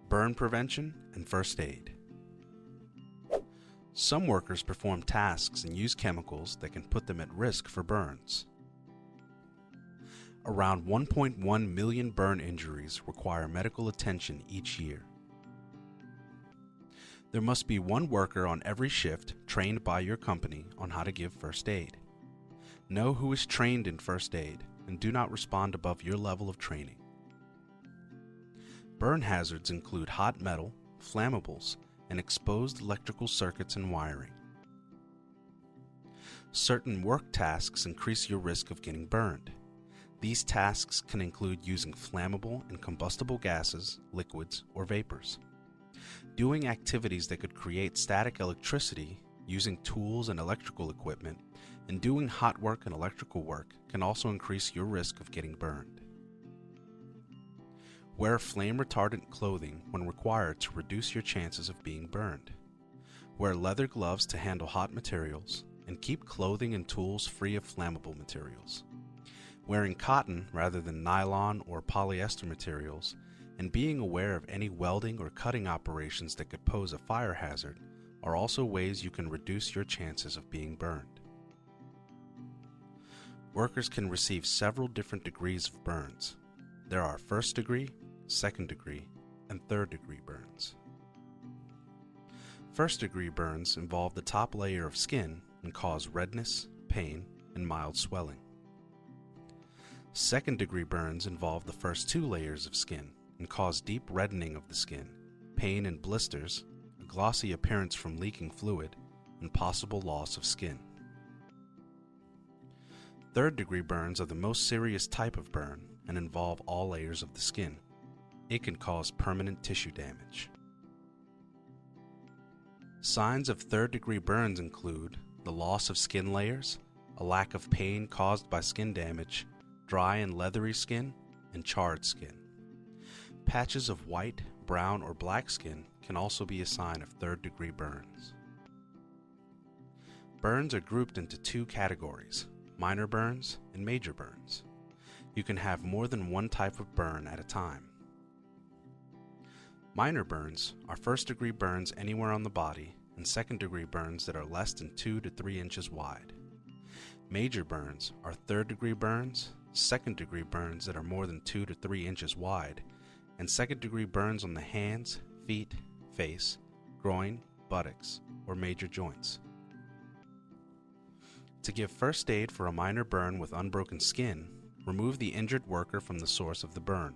Burn prevention and first aid. Some workers perform tasks and use chemicals that can put them at risk for burns. Around 1.1 million burn injuries require medical attention each year. There must be one worker on every shift trained by your company on how to give first aid. Know who is trained in first aid and do not respond above your level of training. Burn hazards include hot metal, flammables, and exposed electrical circuits and wiring. Certain work tasks increase your risk of getting burned. These tasks can include using flammable and combustible gases, liquids, or vapors. Doing activities that could create static electricity, using tools and electrical equipment, and doing hot work and electrical work can also increase your risk of getting burned. Wear flame-retardant clothing when required to reduce your chances of being burned. Wear leather gloves to handle hot materials, and keep clothing and tools free of flammable materials. Wearing cotton rather than nylon or polyester materials, and being aware of any welding or cutting operations that could pose a fire hazard are also ways you can reduce your chances of being burned. Workers can receive several different degrees of burns. There are first degree, second degree, and third degree burns. First degree burns involve the top layer of skin and cause redness, pain, and mild swelling. Second degree burns involve the first two layers of skin and cause deep reddening of the skin, pain and blisters, a glossy appearance from leaking fluid, and possible loss of skin. Third degree burns are the most serious type of burn and involve all layers of the skin. It can cause permanent tissue damage. Signs of third degree burns include the loss of skin layers, a lack of pain caused by skin damage, dry and leathery skin, and charred skin. Patches of white, brown, or black skin can also be a sign of third degree burns. Burns are grouped into two categories: minor burns and major burns. You can have more than one type of burn at a time. Minor burns are first degree burns anywhere on the body and second degree burns that are less than 2 to 3 inches wide. Major burns are third degree burns, second degree burns that are more than 2 to 3 inches wide, and second degree burns on the hands, feet, face, groin, buttocks, or major joints. To give first aid for a minor burn with unbroken skin, remove the injured worker from the source of the burn.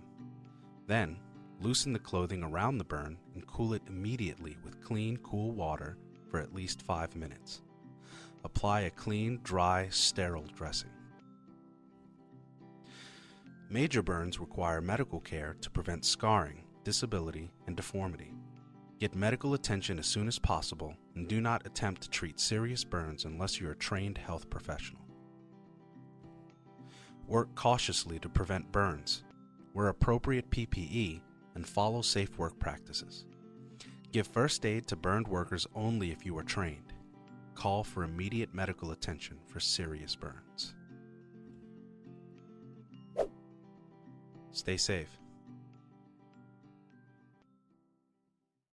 Then, loosen the clothing around the burn and cool it immediately with clean, cool water for at least 5 minutes. Apply a clean, dry, sterile dressing. Major burns require medical care to prevent scarring, disability, and deformity. Get medical attention as soon as possible and do not attempt to treat serious burns unless you are a trained health professional. Work cautiously to prevent burns. Wear appropriate PPE and follow safe work practices. Give first aid to burned workers only if you are trained. Call for immediate medical attention for serious burns. Stay safe.